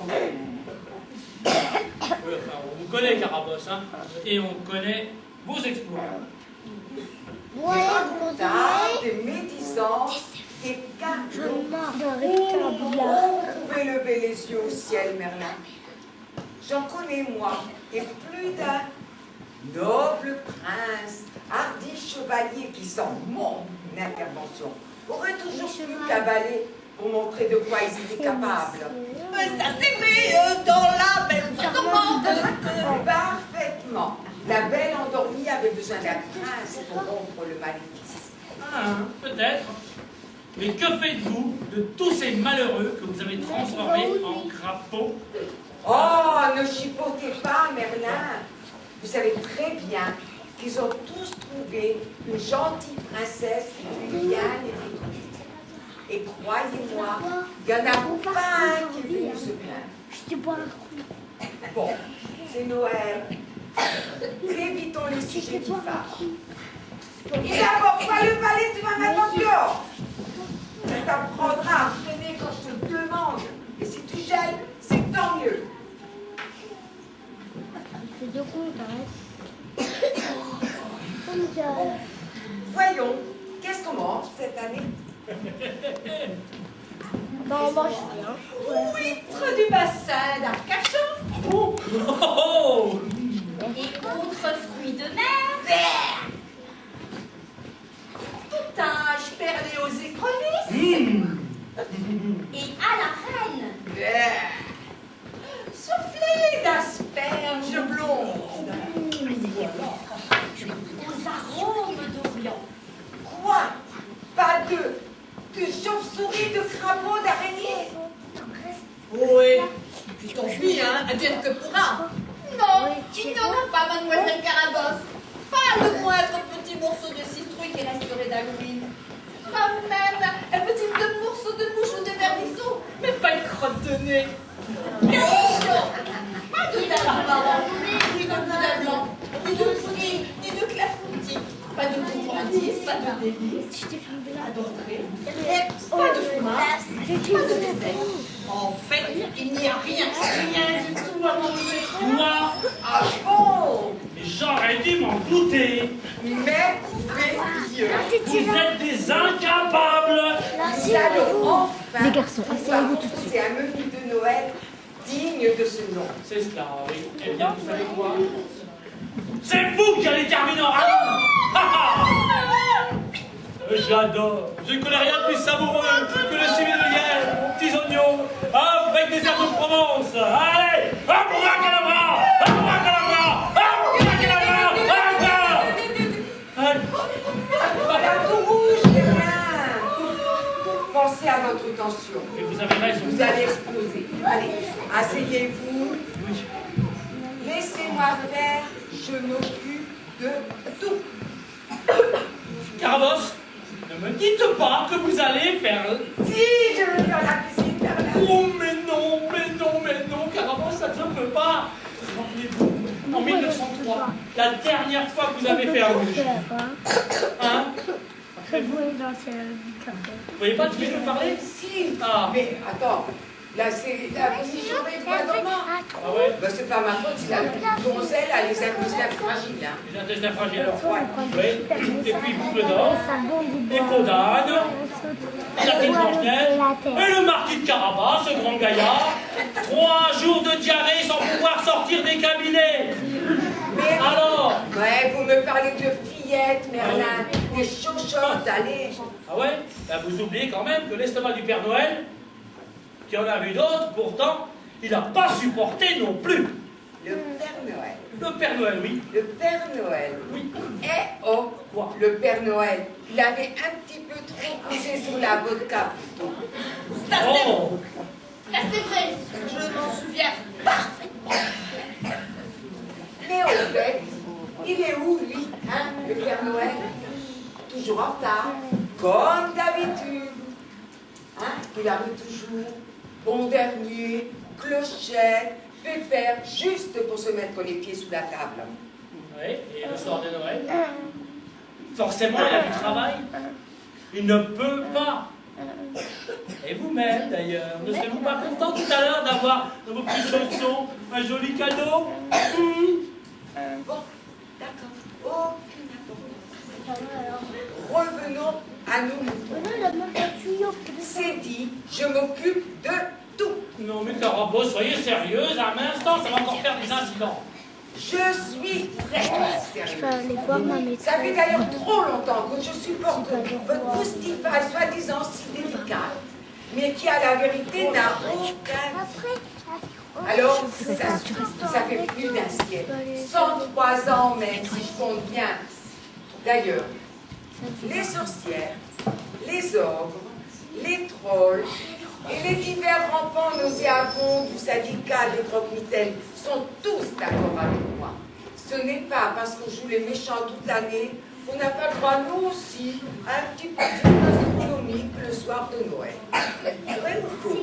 Oui, enfin, on vous connaît, Carabosse, hein, et on connaît vos exploits. Des racontards, des médisants, des cadeaux. Vous pouvez lever les yeux au ciel, Merlin. J'en connais, moi, et plus d'un noble prince, hardi chevalier qui, sans mon intervention, aurait toujours pu cavaler pour montrer de quoi ils étaient capables. Ça c'est vrai, dans la belle commande. Parfaitement. La belle endormie avait besoin d'un prince pour rompre le maléfice. Ah, peut-être. Mais que faites-vous de tous ces malheureux que vous avez transformés en crapauds? Oh, ne chipotez pas, Merlin. Vous savez très bien qu'ils ont tous trouvé une gentille princesse bien éduquée. Et croyez-moi, il y en a pas qui viennent se plaindre. Bon, c'est Noël. Évitons les sujets qui fâchent. Et d'abord, pas le palais, tu vas mettre en dehors. Tu t'apprendras à freiner quand je te demande. Et si tu gênes, c'est tant mieux. Voyons, qu'est-ce qu'on mange cette année? On mange rien. Huîtres du bassin d'Arcachon. Oh, oh, oh. Et autres fruits de mer. Potage perlé aux écrevisses. Et à la reine. Soufflé d'asperges blondes. Aux arômes d'Orient. Quoi? Pas de chauve-souris, de crapaud, d'araignée? Oui, puis tant pis, hein, advienne que pourra. Non, il n'en a pas, mademoiselle Carabosse. Pas le moindre petit morceau de citrouille qui resterait d'Halloween. Pas même un petit morceau de mouche ou de vermisseau, mais pas une crotte de nez. Pas de dindon, ni de boudin blanc, ni de fruits, ni de clafoutis. Pas de gourmandise, pas de délices, pas d'entrée, et pas de fromage, pas de dessert. En fait, il n'y a rien du tout à manger. Moi, Ah bon? j'aurais dû m'en douter. Merveilleux. Vous êtes des incapables. Nous allons enfin Les garçons, asseyez-vous tout de suite. proposer un menu de Noël digne de ce nom. C'est cela, oui. Eh bien, vous savez quoi? C'est vous qui allez terminer en rallye. J'adore. Je ne connais rien de plus savoureux que le civil de Yel, aux petits oignons, avec des herbes de Provence. Allez, abracadabra, abracadabra, abracadabra, abracadabra. Madame tout rouge, Merlin. Pensez à votre tension. Et vous avez raison. Vous allez exploser. Allez, asseyez-vous. Laissez-moi faire. Je m'occupe de tout. Carabosse, ne me dites pas que vous allez faire... Si, je veux faire la cuisine, Merlin. Oh, mais non, mais non, mais non, Carabosse, ça ne se peut pas. Rappelez-vous, en 1903, la dernière fois que vous avez fait un rouge. Hein? Vous voyez pas de qui je veux parler? Si. Ah. Mais attends, là, c'est la position des doigts dormants. Ah ouais? Ben, c'est pas ma faute, c'est la donzelle, elle les intestins fragiles. Hein. Les intestins fragiles. Ouais. Oui. Et puis boucle d'or, et peau d'âne, et la petite Blanche-Neige, et le marquis de Carabas, ce grand gaillard. 3 jours de diarrhée sans pouvoir sortir des cabinets. Mais Alors? ouais, vous me parlez de fillettes, Merlin, des chochottes, allez. Ah ouais? Ben, vous oubliez quand même que l'estomac du Père Noël, qui en a vu d'autres, pourtant, il n'a pas supporté non plus. Le Père Noël. Le Père Noël, oui. Le Père Noël. Oui. Eh oh, Quoi? le Père Noël, il avait un petit peu trop poussé sur la vodka plutôt. Ça c'est Oh! ça, c'est vrai, je m'en souviens parfaitement. Mais au fait, il est où lui, hein, le Père Noël? Toujours en retard, comme d'habitude. Hein, il arrive toujours, bon dernier, clochette, pépère, juste pour se mettre les pieds sous la table. Oui, et le soir de Noël? Forcément, il a du travail. Il ne peut pas. Et vous-même, d'ailleurs, ne serez-vous pas content tout à l'heure d'avoir dans vos petits chaussons un joli cadeau? Bon, d'accord. Aucune importance. Revenons à nos moutons. C'est dit, je m'occupe de tout. Non, mais Carabosse, soyez sérieuse, à un instant, ça va encore faire des incidents. Je suis très sérieuse. Je peux aller voir ma maîtresse. Ça fait d'ailleurs trop longtemps que je supporte votre poustifaille soi-disant si délicate, mais qui, à la vérité, n'a aucun... Alors, ça fait plus d'un siècle. 103 ans même, si je compte bien. D'ailleurs, les sorcières, les ogres, les trolls et les divers rampants nauséabonds du syndicat des croque-mitaines sont tous d'accord avec moi. Ce n'est pas parce qu'on joue les méchants toute l'année qu'on n'a pas le droit, nous aussi, à un petit peu de comique le soir de Noël. Vrai ou faux?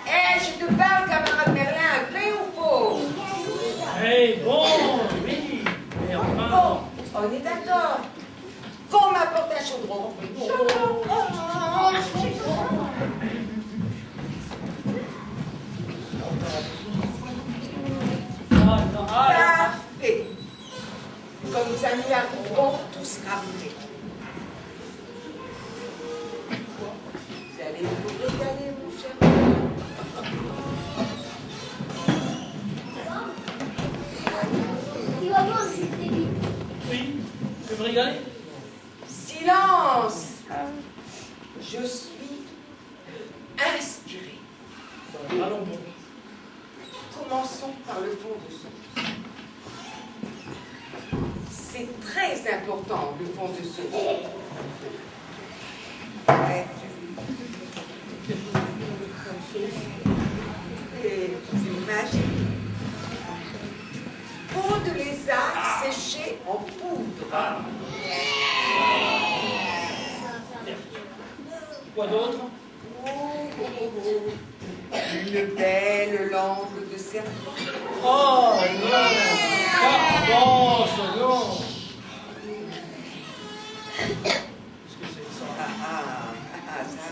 Je te parle, camarade Merlin, vrai ou faux? Eh bon, oui, mais enfin... Bon, on est d'accord. Qu'on m'apporte un chaudron. Parfait. Quand nos amis arriveront, tout sera prêt. Vous allez vous régaler, mon cher. Oui, je vais me régaler. Silence. Je suis inspirée. Bon, allons bon. Commençons par le fond de son. C'est très important, le fond de son. Ouais. Et c'est magique. Peau de lézard séchée en poudre. Quoi d'autre? Une belle lampe de serpent. Oh non! Carabosse, non! Qu'est-ce que c'est ça? Ça.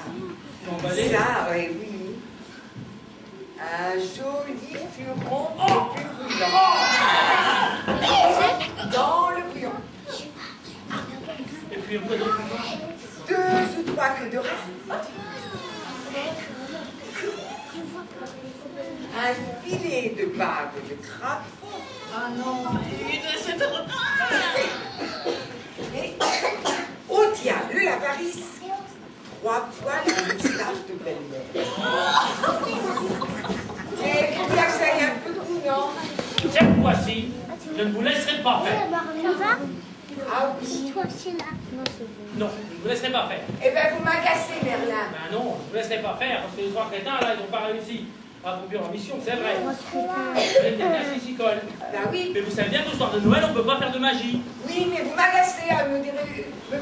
Emballé? Ça, oui, oui. Un joli furon de purulent. Dans le bouillon. Et puis un peu d'autre? 2 ou 3 queues de reine. Un filet de bave de crabe. Ah non, c'est trop... Et au diable l'avarice. 3 poils de moustache de belle-mère. Et il faut bien que ça aille un peu de goût, non? Cette fois-ci, je ne vous laisserai pas faire. Ah oui. Non, je ne vous laisserai pas faire. Eh bien, vous m'agacez, Merlin. Ben non, je ne vous laisserai pas faire, parce que les 3 crétins, là, ils n'ont pas réussi à accomplir leur mission, c'est vrai. Vous êtes bien piscicole. Ben oui. Mais vous savez bien qu'au soir de Noël, on ne peut pas faire de magie. Oui, mais vous m'agacez à me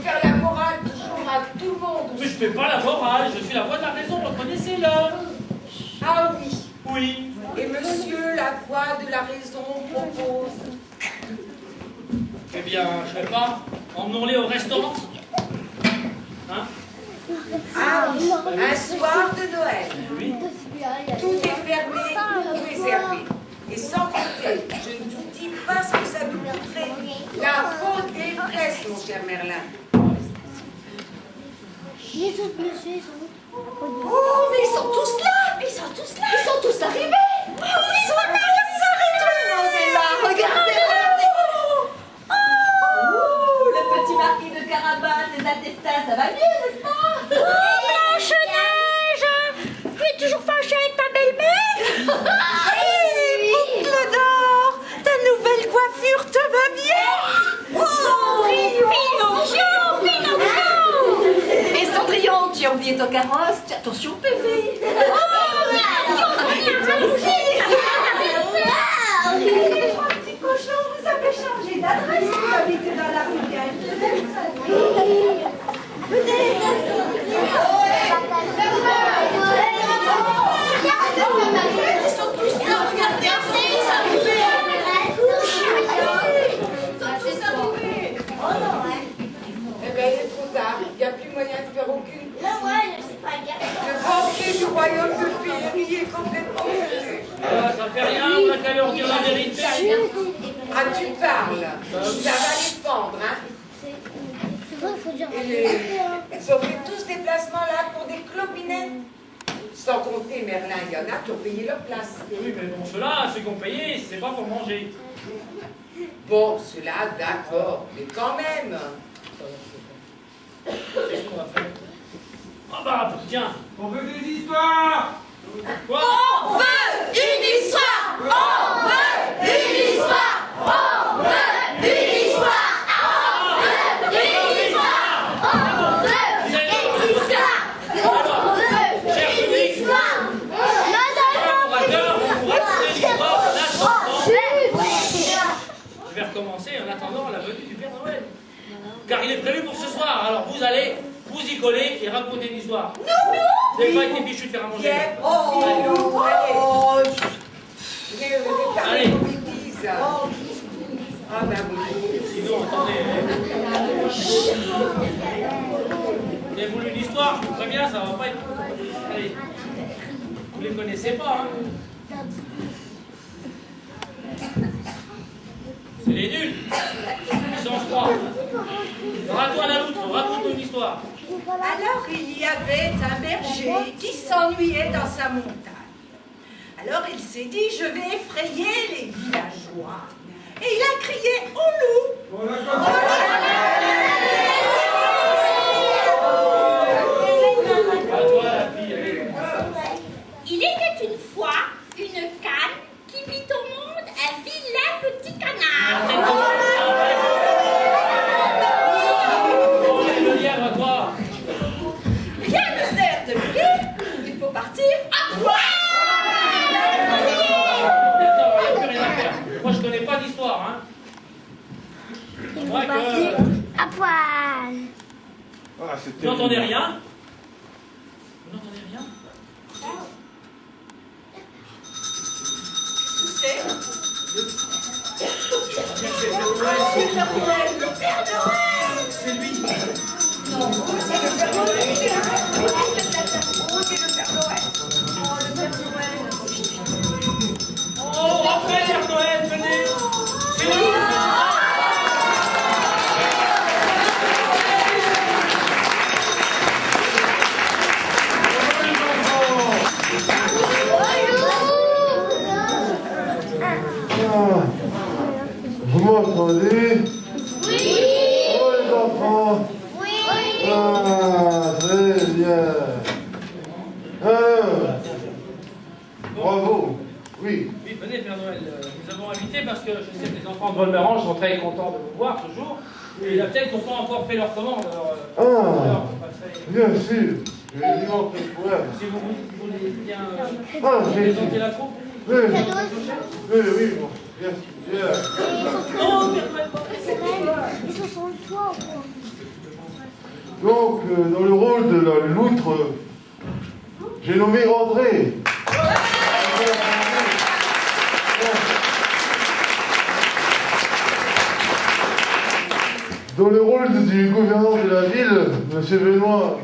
faire la morale toujours à tout le monde. Mais je ne fais pas la morale, je suis la voix de la raison, reconnaissez-le. Ah oui. Oui. Et monsieur, la voix de la raison propose. Eh bien, je ne sais pas. Emmenons-les au restaurant. Hein? Ah oui, un soir de Noël. Oui. Tout est fermé ou réservé. Et sans compter, je ne vous dis pas ce que ça nous coûterait. La peau détresse, mon cher Merlin. Les autres messieurs, ils sont où? Oh, mais ils sont tous là! Ils sont tous là! Ils sont tous arrivés! Oh, ils sont tous arrivés! Tout le monde est là! Regardez, regardez! Oh, le petit marquis de Carabas et d'Attestat, ça va mieux, n'est-ce pas? Oh, Blanche-Neige! Tu es toujours fâchée avec ta belle-mère? Oui! Boucle d'or! Ta nouvelle coiffure te va bien? Oh, Pinocchio! Pinocchio! Et Cendrillon, tu as oublié ton carrosse? Attention, PV! Oh, fait rien, on n'a qu'à leur dire la vérité. Ah, tu parles. Ça va les fendre, hein. C'est vrai, il faut dire la Et vérité, hein. ils ont fait tous ces placements-là pour des clopinettes. Sans compter, Merlin, il y en a qui ont payé leur place. Oui, mais bon, ceux-là, ceux qui ont payé, c'est pas pour manger. Bon, cela, d'accord, mais quand même. Qu'est-ce qu'on va faire? Ah bah, tiens. On veut des histoires. Quoi? On veut une histoire. On veut une histoire. On veut une histoire. On veut une histoire. On veut une histoire. On veut Cher une public, histoire. on va faire, on va raconter l'histoire en attendant. Je vais recommencer en attendant la venue du Père Noël. Car il est prévu pour ce soir. Alors vous allez vous y coller et raconter une histoire. Vous n'avez pas été fichu de faire à manger. Bien, Oh, allez. Allez. Vos bêtises. Ah ben oui. Sinon, attendez. Vous avez voulu une histoire? Très bien, ça va pas être. Allez. Vous les connaissez pas, hein? C'est les nuls. Ils sont froids. Raconte la loutre, raconte une histoire. Alors il y avait un berger qui s'ennuyait dans sa montagne. Alors il s'est dit, je vais effrayer les villageois. Et il a crié au loup. On la À toi, la fille, allez. Il était une fois une canne qui mit au monde un vilain petit canard. Oh, le lièvre, à toi. Rien ne sert de lui. Il faut partir à poil. Attends, il n'y a plus rien à faire. Moi, je connais pas d'histoire, hein. Il Moi, faut partir à poil. Ah, c'est Vous n'entendez rien? Vous n'entendez rien? C'est C'est lui. Oh, après, Père Noël, venez. C'est nous. Vous m'entendez? Oui! Oh les enfants! Oui. Ah, très bien! Bravo! Oui! Oui, venez, Père Noël. Nous avons invité parce que je sais que les enfants de Volmerange sont très contents de vous voir toujours. Et il y a peut-être qui n'ont pas encore fait leur commande. Alors, on passerait- Bien sûr! Je vais lui montrer le problème. si vous voulez bien Ah, j'ai présenter la troupe. oui, oui, bon, bien sûr. Non, Père Noël, Ils se sont toi, quoi. Donc, dans le rôle de la loutre, j'ai nommé André. Dans le rôle du gouverneur de la ville, Monsieur Benoît.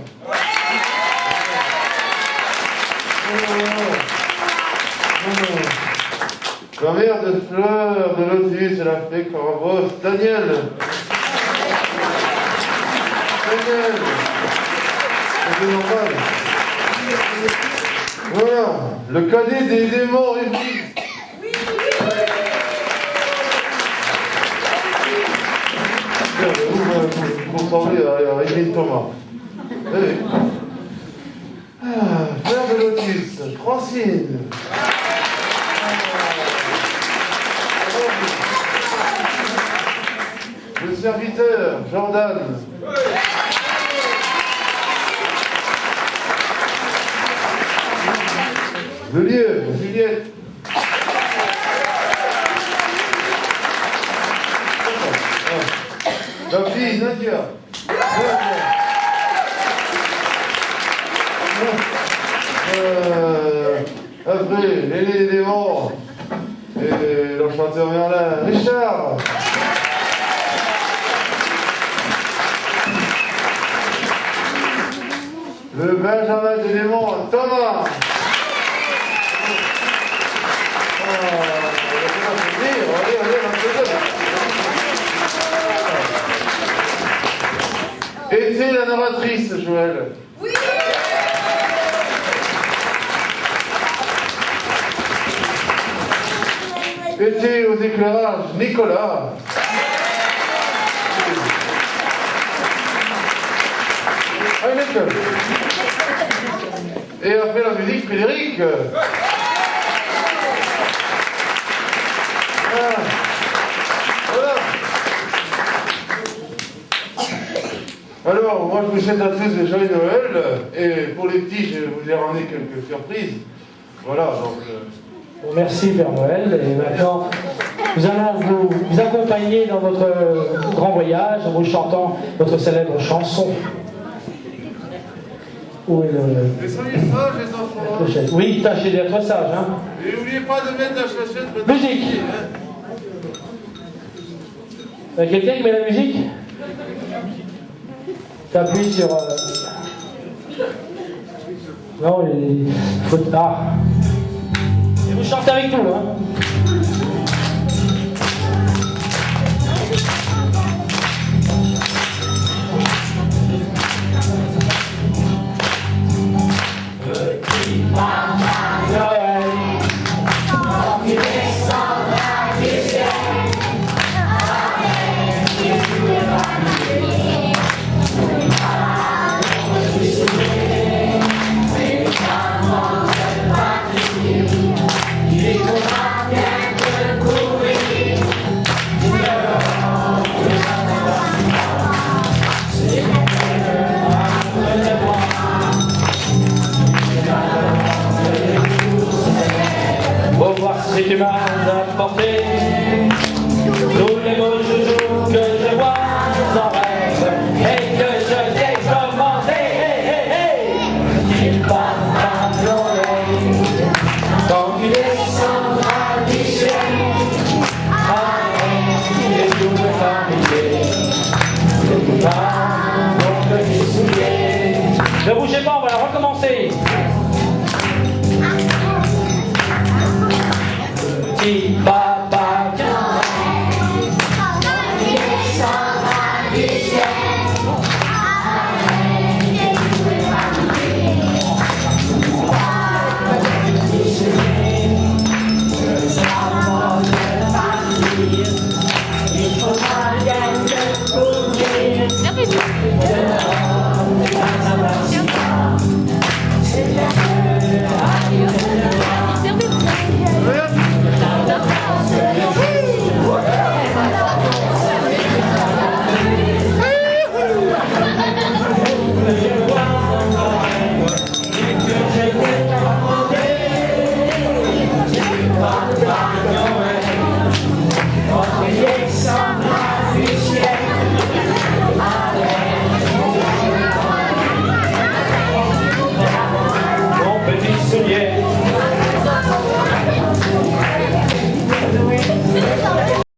La mère de Fleur, de Lotus et la fée Carabos, Daniel. Daniel. C'est normal. Voilà, le cadet des démons réunis. Vous ressemblez à Émile Thomas. Allez. Fleur de Lotus, Francine. Le serviteur, Jordan. Le lieu, Juliette. La fille, Nadia. Après, l'aîné des morts. Et l'enchanteur Merlin, Richard. Le Benjamin de Léman, Thomas. narratrice, Joël. Oui. Était aux éclairages, Nicolas. Michael. Et après la musique, Frédéric. Ah. Voilà. Alors, moi je vous souhaite à tous de joyeux Noël. Et pour les petits, je vous ai ramené quelques surprises. Voilà, donc... Bon, merci Père Noël. Et maintenant, nous allons vous accompagner dans votre grand voyage en vous chantant votre célèbre chanson. Où est le... Mais soyez sages, les enfants. Oui, tâchez d'être sage, hein. Et n'oubliez pas de mettre la chaussette. Musique. Il y a quelqu'un qui met la musique? T'appuies sur... Non, il faut... Ah. Et vous chantez avec nous, hein. Si tu m'as apporté tous les beaux joujoux que je vois en rêve et que je t'ai commandé, il part à l'oreille quand tu descendras du ciel. Les jours familiers, les bras, mon petit soulier. Ne bougez pas, on va recommencer. Petit